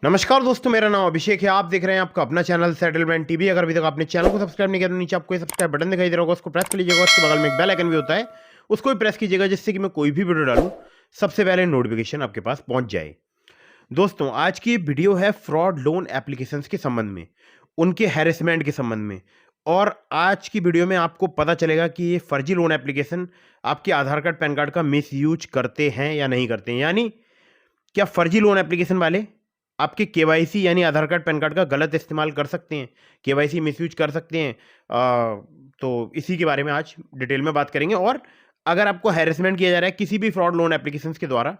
नमस्कार दोस्तों, मेरा नाम अभिषेक है। आप देख रहे हैं आपका अपना चैनल सेटलमेंट टीवी। अगर अभी तक आपने चैनल को सब्सक्राइब नहीं किया तो नीचे आपको सब्सक्राइब बटन दिखाई दे रहा होगा, उसको प्रेस कर लीजिएगा। उसके बगल में एक बेल आइकन भी होता है, उसको भी प्रेस कीजिएगा, जिससे कि मैं कोई भी वीडियो डालूं सबसे पहले नोटिफिकेशन आपके पास पहुंच जाए। दोस्तों, आज की वीडियो है फ्रॉड लोन एप्लीकेशंस के संबंध में, उनके हैरेसमेंट के संबंध में। और आज की वीडियो में आपको पता चलेगा कि ये फर्जी लोन एप्लीकेशन आपके आधार कार्ड पैन कार्ड का मिस यूज करते हैं या नहीं करते हैं। यानी क्या फर्जी लोन एप्लीकेशन वाले आपके केवाईसी यानी आधार कार्ड पैन कार्ड का गलत इस्तेमाल कर सकते हैं, केवाईसी मिसयूज कर सकते हैं। तो इसी के बारे में आज डिटेल में बात करेंगे। और अगर आपको हैरेसमेंट किया जा रहा है किसी भी फ्रॉड लोन एप्लीकेशंस के द्वारा,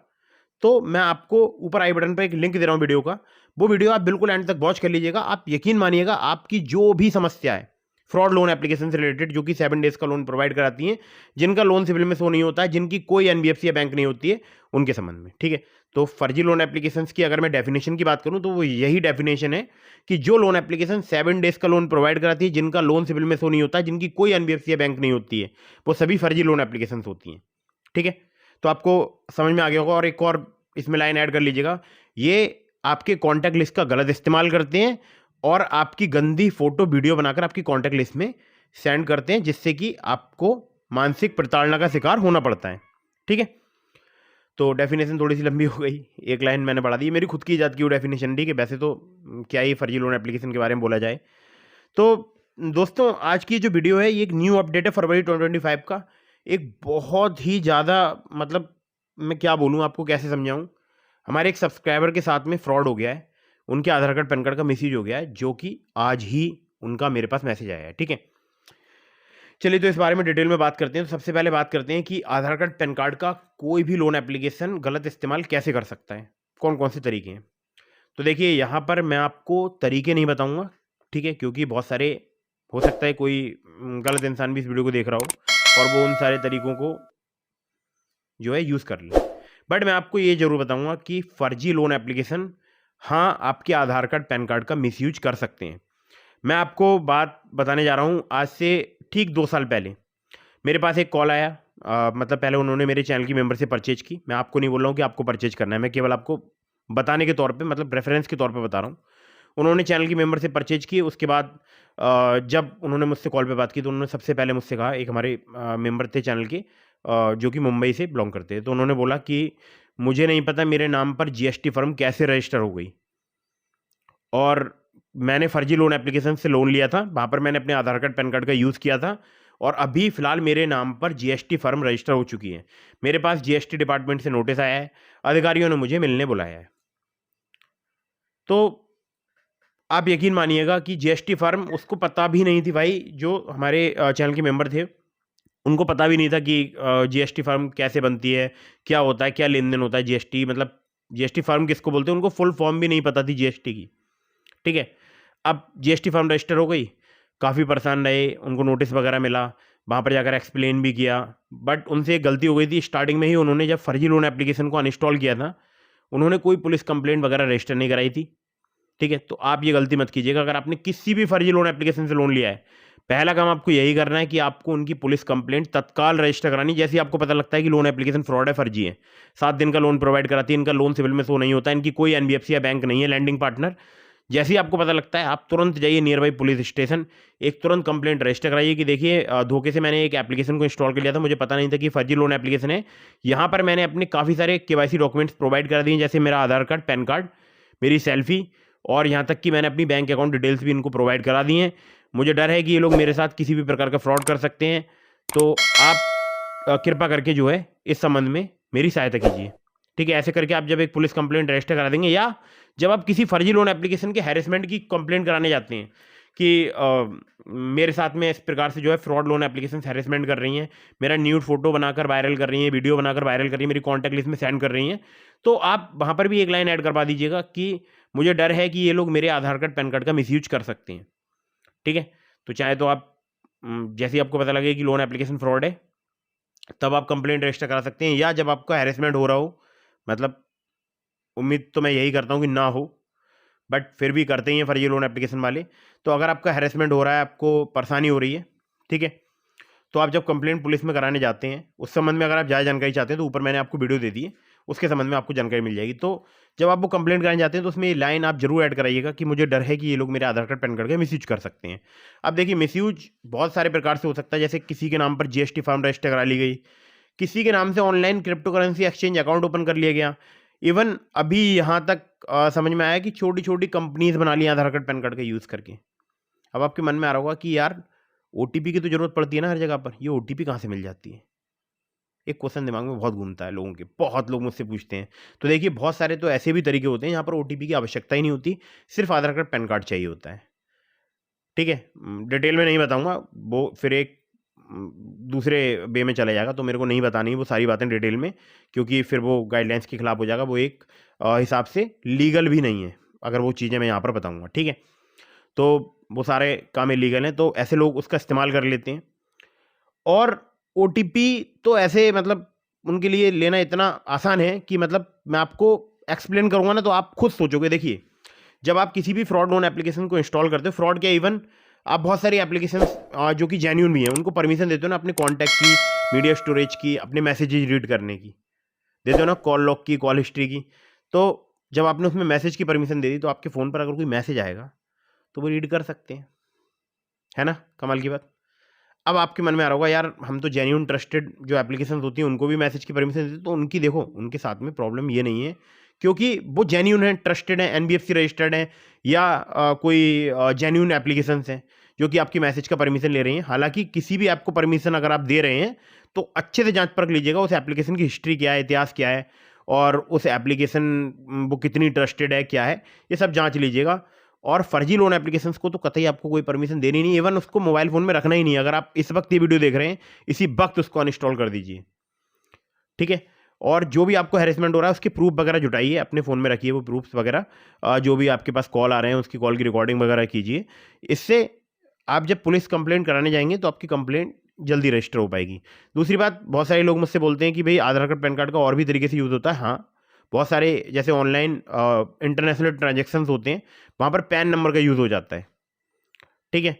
तो मैं आपको ऊपर आई बटन पर एक लिंक दे रहा हूं वीडियो का। वो वीडियो आप बिल्कुल एंड तक वॉच कर लीजिएगा। आप यकीन मानिएगा, आपकी जो भी समस्या है फ्रॉड लोन एप्लीकेशन से रिलेटेड, जो कि 7 डेज का लोन प्रोवाइड कराती हैं, जिनका लोन सिविल में शो नहीं होता है, जिनकी कोई एनबीएफसी या बैंक नहीं होती है, उनके संबंध में, ठीक है। तो फर्जी लोन एप्लीकेशंस की अगर मैं डेफिनेशन की बात करूं तो वो यही डेफिनेशन है कि जो लोन एप्लीकेशन 7 डेज का लोन प्रोवाइड कराती है, जिनका लोन सिविल में शो नहीं होता है, जिनकी कोई एनबीएफसी या बैंक नहीं होती है, वो सभी फर्जी लोन एप्लीकेशंस होती हैं, ठीक है। तो आपको समझ में आ गया होगा। और एक और इसमें लाइन ऐड कर लीजिएगा, ये आपके कॉन्टैक्ट लिस्ट का गलत इस्तेमाल करते हैं और आपकी गंदी फोटो वीडियो बनाकर आपकी कॉन्टैक्ट लिस्ट में सेंड करते हैं, जिससे कि आपको मानसिक प्रताड़ना का शिकार होना पड़ता है, ठीक है। तो डेफिनेशन थोड़ी सी लंबी हो गई, एक लाइन मैंने बढ़ा दी, मेरी खुद की इजाद की वो डेफिनेशन, ठीक है। वैसे तो क्या ही फर्जी लोन एप्लीकेशन के बारे में बोला जाए। तो दोस्तों, आज की जो वीडियो है ये एक न्यू अपडेट है फरवरी 2025 का। एक बहुत ही ज़्यादा, मतलब मैं क्या बोलूँ आपको, कैसे समझाऊँ। हमारे एक सब्सक्राइबर के साथ में फ्रॉड हो गया है, उनके आधार कार्ड पैन कार्ड का मिसयूज हो गया है, जो कि आज ही उनका मेरे पास मैसेज आया है, ठीक है। चलिए, तो इस बारे में डिटेल में बात करते हैं। तो सबसे पहले बात करते हैं कि आधार कार्ड पैन कार्ड का कोई भी लोन एप्लीकेशन गलत इस्तेमाल कैसे कर सकता है, कौन कौन से तरीके हैं। तो देखिए, यहाँ पर मैं आपको तरीके नहीं बताऊंगा, ठीक है, क्योंकि बहुत सारे, हो सकता है कोई गलत इंसान भी इस वीडियो को देख रहा हो और वो उन सारे तरीकों को जो है यूज़ कर ले। बट मैं आपको ये जरूर बताऊंगा कि फर्जी लोन एप्लीकेशन, हाँ, आपके आधार कार्ड पैन कार्ड का मिसयूज कर सकते हैं। मैं आपको बात बताने जा रहा हूँ। आज से ठीक 2 साल पहले मेरे पास एक कॉल आया। मतलब पहले उन्होंने मेरे चैनल की मेंबर से परचेज की। मैं आपको नहीं बोल रहा हूँ कि आपको परचेज करना है, मैं केवल आपको बताने के तौर पे, मतलब रेफरेंस के तौर पे बता रहा हूँ। उन्होंने चैनल की मेंबर से परचेज की। उसके बाद जब उन्होंने मुझसे कॉल पे बात की तो उन्होंने सबसे पहले मुझसे कहा, एक हमारे मेंबर थे चैनल के, जो कि मुंबई से बिलोंग करते हैं। तो उन्होंने बोला कि मुझे नहीं पता मेरे नाम पर जीएसटी फर्म कैसे रजिस्टर हो गई, और मैंने फर्जी लोन एप्लीकेशन से लोन लिया था, वहाँ पर मैंने अपने आधार कार्ड पैन कार्ड का यूज़ किया था, और अभी फ़िलहाल मेरे नाम पर जीएसटी फर्म रजिस्टर हो चुकी है। मेरे पास जीएसटी डिपार्टमेंट से नोटिस आया है, अधिकारियों ने मुझे मिलने बुलाया है। तो आप यकीन मानिएगा कि जीएसटी फर्म, उसको पता भी नहीं थी भाई, जो हमारे चैनल के मेंबर थे उनको पता भी नहीं था कि जीएसटी फर्म कैसे बनती है, क्या होता है, क्या लेन देन होता है जीएसटी, मतलब जीएसटी फर्म किसको बोलते हैं, उनको फुल फॉर्म भी नहीं पता थी जीएसटी की, ठीक है। अब जीएसटी फर्म रजिस्टर हो गई, काफ़ी परेशान रहे, उनको नोटिस वगैरह मिला, वहाँ पर जाकर एक्सप्लेन भी किया। बट उनसे एक गलती हो गई थी स्टार्टिंग में ही। उन्होंने जब फर्जी लोन एप्लीकेशन को अनइंस्टॉल किया था, उन्होंने कोई पुलिस कंप्लेंट वगैरह रजिस्टर नहीं कराई थी, ठीक है। तो आप ये गलती मत कीजिएगा। अगर आपने किसी भी फर्जी लोन एप्लीकेशन से लोन लिया है, पहला काम आपको यही करना है कि आपको उनकी पुलिस कंप्लेंट तत्काल रजिस्टर करानी। जैसे ही आपको पता लगता है कि लोन एप्लीकेशन फ्रॉड है, फर्जी है, 7 दिन का लोन प्रोवाइड कराती है, इनका लोन सिविल में शो नहीं होता, इनकी कोई एनबीएफसी या बैंक नहीं है, लैंडिंग पार्टनर, जैसे ही आपको पता लगता है, आप तुरंत जाइए नियर बाई पुलिस स्टेशन, एक तुरंत कंप्लेंट रजिस्टर कराइए कि देखिए, धोखे से मैंने एक एप्लीकेशन को इंस्टॉल कर लिया था, मुझे पता नहीं था कि फर्जी लोन एप्लीकेशन है। यहाँ पर मैंने अपने काफ़ी सारे केवाईसी डॉक्यूमेंट्स प्रोवाइड कर दिए, जैसे मेरा आधार कार्ड, पैन कार्ड, मेरी सेल्फी, और यहाँ तक कि मैंने अपनी बैंक अकाउंट डिटेल्स भी इनको प्रोवाइड करा दी हैं। मुझे डर है कि ये लोग मेरे साथ किसी भी प्रकार का फ्रॉड कर सकते हैं। तो आप कृपा करके जो है इस संबंध में मेरी सहायता कीजिए, ठीक है। ऐसे करके आप जब एक पुलिस कंप्लेंट रजिस्टर करा देंगे, या जब आप किसी फर्जी लोन एप्लीकेशन के हैरेसमेंट की कंप्लेंट कराने जाते हैं कि मेरे साथ में इस प्रकार से जो है फ्रॉड लोन एप्लीकेशन हैरेसमेंट कर रही हैं, मेरा न्यूड फोटो बनाकर वायरल कर रही हैं, वीडियो बनाकर वायरल कर रही हैं, मेरी कॉन्टैक्ट लिस्ट में सेंड कर रही हैं, तो आप वहाँ पर भी एक लाइन ऐड करवा दीजिएगा कि मुझे डर है कि ये लोग मेरे आधार कार्ड पैन कार्ड का मिसयूज कर सकते हैं, ठीक है। तो चाहे तो आप जैसे ही आपको पता लगे कि लोन एप्लीकेशन फ्रॉड है, तब आप कंप्लेंट रजिस्टर करा सकते हैं, या जब आपका हैरेसमेंट हो रहा हो, मतलब उम्मीद तो मैं यही करता हूँ कि ना हो, बट फिर भी करते ही हैं फर्जी लोन एप्लीकेशन वाले। तो अगर आपका हैरेसमेंट हो रहा है, आपको परेशानी हो रही है, ठीक है, तो आप जब कंप्लेंट पुलिस में कराने जाते हैं, उस संबंध में अगर आप ज़्यादा जानकारी चाहते हैं तो ऊपर मैंने आपको वीडियो दे दी है, उसके संबंध में आपको जानकारी मिल जाएगी। तो जब आप वो कंप्लेंट कराने जाते हैं तो उसमें ये लाइन आप जरूर ऐड कराइएगा कि मुझे डर है कि ये लोग मेरे आधार कार्ड पैन कार्ड का मिसयूज कर सकते हैं। अब देखिए मिसयूज बहुत सारे प्रकार से हो सकता है, जैसे किसी के नाम पर जीएसटी फॉर्म रजिस्टर करा ली गई, किसी के नाम से online crypto currency exchange account open कर लिया गया, इवन अभी यहाँ तक समझ में आया कि छोटी छोटी कंपनीज बना ली आधार कार्ड पैन कार्ड का यूज़ करके। अब आपके मन में आ रहा होगा कि यार ओटीपी की तो जरूरत पड़ती है ना हर जगह पर, ये ओटीपी कहाँ से मिल जाती है? एक क्वेश्चन दिमाग में बहुत घूमता है लोगों के, बहुत लोग मुझसे पूछते हैं। तो देखिए बहुत सारे तो ऐसे भी तरीके होते हैं यहाँ पर ओटीपी की आवश्यकता ही नहीं होती, सिर्फ आधार कार्ड पैन कार्ड चाहिए होता है। ठीक है, डिटेल में नहीं बताऊंगा, वो फिर एक दूसरे वे में चला जाएगा, तो मेरे को नहीं बतानी वो सारी बातें डिटेल में, क्योंकि फिर वो गाइडलाइंस के खिलाफ हो जाएगा, वो एक हिसाब से लीगल भी नहीं है अगर वो चीज़ें मैं यहाँ पर बताऊंगा। ठीक है, तो वो सारे काम इलीगल हैं, तो ऐसे लोग उसका इस्तेमाल कर लेते हैं। और ओटीपी तो ऐसे मतलब उनके लिए लेना इतना आसान है कि मतलब मैं आपको एक्सप्लेन करूंगा ना तो आप खुद सोचोगे। देखिए जब आप किसी भी फ्रॉड लोन एप्लीकेशन को इंस्टॉल करते हो, फ्रॉड क्या इवन आप बहुत सारी एप्लीकेशन जो कि जेन्यून भी हैं उनको परमिशन देते हो ना अपने कॉन्टैक्ट की, मीडिया स्टोरेज की, अपने मैसेजेस रीड करने की देते हो ना, कॉल लॉग की, कॉल हिस्ट्री की। तो जब आपने उसमें मैसेज की परमिशन दे दी तो आपके फ़ोन पर अगर कोई मैसेज आएगा तो वो रीड कर सकते हैं, है ना? कमाल की बात। अब आपके मन में आ रहा होगा यार हम तो जेन्यून ट्रस्टेड जो एप्लीकेशन होती हैं उनको भी मैसेज की परमिशन देते, तो उनकी देखो उनके साथ में प्रॉब्लम ये नहीं है क्योंकि वो जेन्यून है, ट्रस्टेड है, एनबीएफसी रजिस्टर्ड है, या कोई जेन्यून एप्लीकेशंस हैं जो कि आपकी मैसेज का परमिशन ले रही हैं। हालांकि किसी भी ऐप को परमिशन अगर आप दे रहे हैं तो अच्छे से जांच परख लीजिएगा उस एप्लीकेशन की हिस्ट्री क्या है, इतिहास क्या है, और उस एप्लीकेशन वो कितनी ट्रस्टेड है, क्या है, ये सब जांच लीजिएगा। और फर्जी लोन एप्लीकेशंस को तो कतई आपको कोई परमिशन देनी नहीं, इवन उसको मोबाइल फ़ोन में रखना ही नहीं। अगर आप इस वक्त ये वीडियो देख रहे हैं इसी वक्त उसको अनइंस्टॉल कर दीजिए। ठीक है, और जो भी आपको हैरेसमेंट हो रहा है उसके प्रूफ वगैरह जुटाइए, अपने फ़ोन में रखिए वो प्रूफ्स वगैरह, जो भी आपके पास कॉल आ रहे हैं उसकी कॉल की रिकॉर्डिंग वगैरह कीजिए। इससे आप जब पुलिस कंप्लेंट कराने जाएंगे तो आपकी कंप्लेंट जल्दी रजिस्टर हो पाएगी। दूसरी बात, बहुत सारे लोग मुझसे बोलते हैं कि भाई आधार कार्ड पैन कार्ड का और भी तरीके से यूज़ होता है। हाँ, बहुत सारे जैसे ऑनलाइन इंटरनेशनल ट्रांजेक्शन्स होते हैं वहाँ पर पैन नंबर का यूज़ हो जाता है। ठीक है,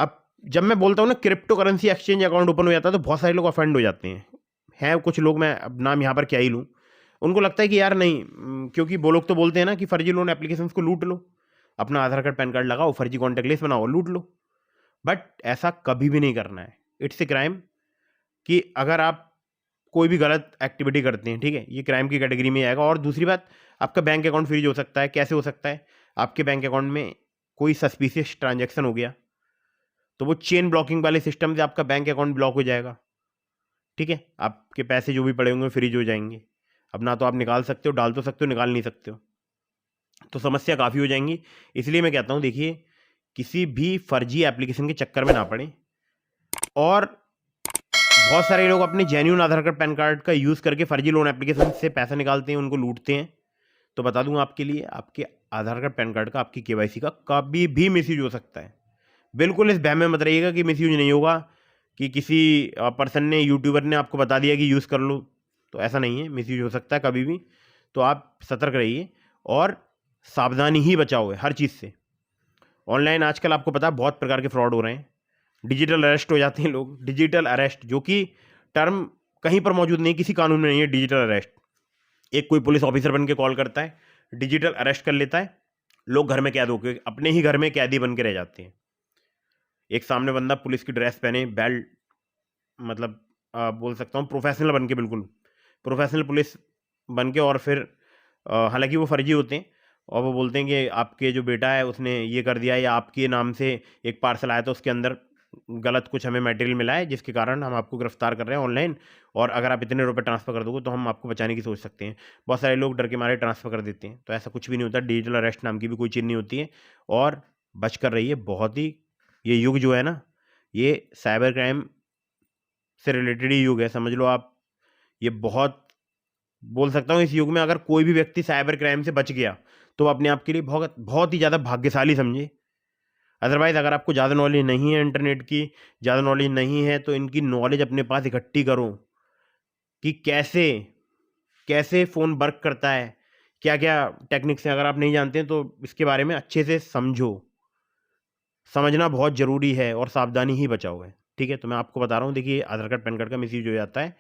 अब जब मैं बोलता हूँ ना crypto currency exchange account open हो जाता है तो बहुत सारे लोग ऑफेंड हो जाते हैं कुछ लोग, मैं अब नाम यहाँ पर क्या ही लूँ, उनको लगता है कि यार नहीं, क्योंकि वो लोग तो बोलते हैं ना कि फर्जी लोन एप्लीकेशन को लूट लो, अपना आधार कार्ड पैन कार्ड लगाओ, फर्जी कॉन्टैक्ट लिस्ट बनाओ, लूट लो। बट ऐसा कभी भी नहीं करना है, इट्स ए क्राइम। कि अगर आप कोई भी गलत एक्टिविटी करते हैं, ठीक है, ये क्राइम की कैटेगरी में आएगा। और दूसरी बात, आपका बैंक अकाउंट फ्रीज हो सकता है। कैसे हो सकता है? आपके बैंक अकाउंट में कोई सस्पिशियस ट्रांजैक्शन हो गया तो वो चेन ब्लॉकिंग वाले सिस्टम से आपका बैंक अकाउंट ब्लॉक हो जाएगा। ठीक है, आपके पैसे जो भी पड़े होंगे फ्रीज हो जाएंगे। अब ना तो आप निकाल सकते हो, डाल तो सकते हो, निकाल नहीं सकते हो, तो समस्या काफ़ी हो जाएंगी। इसलिए मैं कहता हूँ देखिए किसी भी फर्जी एप्लीकेशन के चक्कर में ना पड़े। और बहुत सारे लोग अपने जेन्यून आधार कार्ड पैन कार्ड का यूज़ करके फर्जी लोन एप्लीकेशन से पैसा निकालते हैं, उनको लूटते हैं। तो बता दूं आपके लिए, आपके आधार कार्ड पैन कार्ड का, आपकी केवाईसी का कभी भी मिसयूज हो सकता है। बिल्कुल इस बहम में मत रहिएगा कि मिसयूज नहीं होगा, कि किसी पर्सन ने, यूट्यूबर ने आपको बता दिया कि यूज़ कर लो, तो ऐसा नहीं है, मिसयूज हो सकता है कभी भी। तो आप सतर्क रहिए और सावधानी ही बचाओ है हर चीज़ से। ऑनलाइन आजकल आपको पता है बहुत प्रकार के फ्रॉड हो रहे हैं, डिजिटल अरेस्ट हो जाते हैं लोग। डिजिटल अरेस्ट जो कि टर्म कहीं पर मौजूद नहीं, किसी कानून में नहीं है डिजिटल अरेस्ट। एक कोई पुलिस ऑफिसर बन के कॉल करता है, डिजिटल अरेस्ट कर लेता है, लोग घर में कैद होकर अपने ही घर में कैदी बन के रह जाते हैं। एक सामने बंदा पुलिस की ड्रेस पहने, बेल्ट, मतलब बोल सकता हूँ प्रोफेशनल बन के, बिल्कुल प्रोफेशनल पुलिस बन के, और फिर हालांकि वो फर्जी होते हैं और वो बोलते हैं कि आपके जो बेटा है उसने ये कर दिया, या आपके नाम से एक पार्सल आया तो उसके अंदर गलत कुछ हमें मटेरियल मिला है जिसके कारण हम आपको गिरफ्तार कर रहे हैं ऑनलाइन, और अगर आप इतने रुपए ट्रांसफ़र कर दोगे तो हम आपको बचाने की सोच सकते हैं। बहुत सारे लोग डर के मारे ट्रांसफ़र कर देते हैं, तो ऐसा कुछ भी नहीं होता। डिजिटल अरेस्ट नाम की भी कोई चीज़ नहीं होती है, और बच कर रहिए। बहुत ही ये युग जो है ना, ये साइबर क्राइम से रिलेटेड ही युग है, समझ लो आप। ये बहुत, बोल सकता हूँ इस युग में अगर कोई भी व्यक्ति साइबर क्राइम से बच गया तो वो अपने आप के लिए बहुत बहुत ही ज़्यादा भाग्यशाली समझे। अदरवाइज़ अगर आपको ज़्यादा नॉलेज नहीं है इंटरनेट की, ज़्यादा नॉलेज नहीं है, तो इनकी नॉलेज अपने पास इकट्ठी करो कि कैसे कैसे फ़ोन वर्क करता है, क्या क्या टेक्निक्स हैं। अगर आप नहीं जानते हैं तो इसके बारे में अच्छे से समझो, समझना बहुत ज़रूरी है, और सावधानी ही बचाओ है। ठीक है, तो मैं आपको बता रहा हूँ देखिए आधार कार्ड पैन कार्ड का मिसयूज हो जाता है।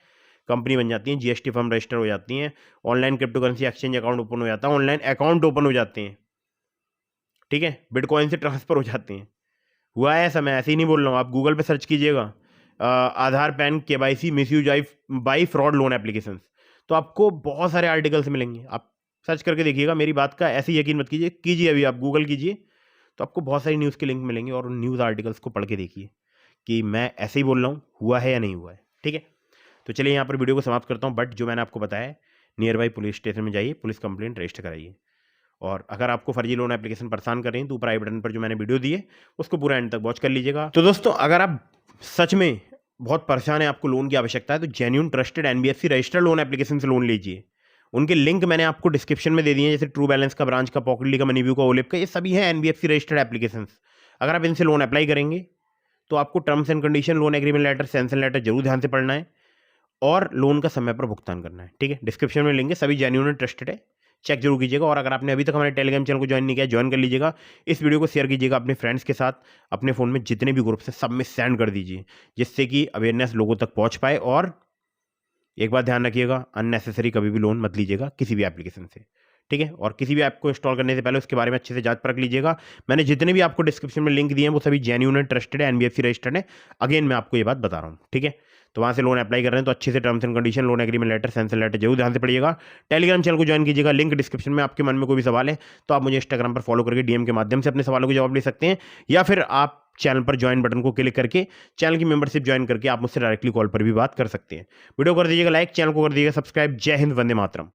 कंपनी बन जाती है, जीएसटी फर्म रजिस्टर हो जाती हैं, online crypto currency exchange account open हो जाता है, ऑनलाइन अकाउंट ओपन हो जाते हैं, ठीक है, बिटकॉइन से ट्रांसफर हो जाते हैं। हुआ है ऐसा, मैं ऐसे ही नहीं बोल रहा हूँ, आप गूगल पे सर्च कीजिएगा Aadhaar PAN KYC misuse by fraud loan applications, तो आपको बहुत सारे आर्टिकल्स मिलेंगे। आप सर्च करके देखिएगा, मेरी बात का ऐसे यकीन मत कीजिए, कीजिए अभी आप गूगल कीजिए, तो आपको बहुत सारी न्यूज़ के लिंक मिलेंगे और उन न्यूज़ आर्टिकल्स को पढ़ के देखिए कि मैं ऐसे ही बोल रहा हूँ, हुआ है या नहीं हुआ है, ठीक है। तो चलिए यहाँ पर वीडियो को समाप्त करता हूँ, बट जो मैंने आपको बताया, नियर बाई पुलिस स्टेशन में जाइए, पुलिस कंप्लेंट रजिस्टर कराइए। और अगर आपको फर्जी लोन एप्लीकेशन परेशान कर रही हैं तो ऊपर आई बटन पर जो मैंने वीडियो दी है उसको पूरा एंड तक वॉच कर लीजिएगा। तो दोस्तों, अगर आप सच में बहुत परेशान है, आपको लोन की आवश्यकता है, तो genuine trusted NBFC registered loan application से लोन लीजिए। उनके लिंक मैंने आपको डिस्क्रिप्शन में दे दिए हैं, जैसे ट्रू बैलेंस का, ब्रांच का, पॉकेटली का, मनीव्यू का, ओलिप का, ये सभी हैं एनबीएफसी रजिस्टर्ड एप्लीकेशन। अगर आप इनसे लोन अप्लाई करेंगे तो आपको terms and condition, loan agreement letter, sanction letter जरूर ध्यान से पढ़ना है और लोन का समय पर भुगतान करना है, ठीक है। डिस्क्रिप्शन में लेंगे, सभी जेन्युइन एंड ट्रस्टेड है, चेक जरूर कीजिएगा। और अगर आपने अभी तक हमारे टेलीग्राम चैनल को ज्वाइन नहीं किया, ज्वाइन कर लीजिएगा। इस वीडियो को शेयर कीजिएगा अपने फ्रेंड्स के साथ, अपने फ़ोन में जितने भी ग्रुप्स हैं सब में सेंड कर दीजिए, जिससे कि अवेयरनेस लोगों तक पहुंच पाए। और एक बात ध्यान रखिएगा, अननेसेसरी कभी भी लोन मत लीजिएगा किसी भी एप्लीकेशन से, ठीक है। और किसी भी ऐप को इंस्टॉल करने से पहले उसके बारे में अच्छे से जांच परख लीजिएगा। मैंने जितने भी आपको डिस्क्रिप्शन में लिंक दिए हैं वो सभी जेन्युइन एंड ट्रस्टेड है, एनबीएफसी रजिस्टर्ड है। अगेन मैं आपको ये बात बता रहा हूँ, ठीक है। तो वहाँ से लोन अप्लाई कर रहे हैं तो अच्छे से terms and condition, loan agreement letter, sanction letter जरूर ध्यान से पढ़िएगा। टेलीग्राम चैनल को ज्वाइन कीजिएगा, लिंक डिस्क्रिप्शन में। आपके मन में कोई भी सवाल है तो आप मुझे इंस्टाग्राम पर फॉलो करके डीएम के माध्यम से अपने सवालों के जवाब ले सकते हैं, या फिर आप चैनल पर ज्वाइन बटन को क्लिक करके चैनल की मेंबरशिप ज्वाइन करके आप मुझसे डायरेक्टली कॉल पर भी बात कर सकते हैं। वीडियो कर दीजिएगा लाइक, चैनल को कर दीजिएगा सब्सक्राइब। जय हिंद, वंदे मातरम।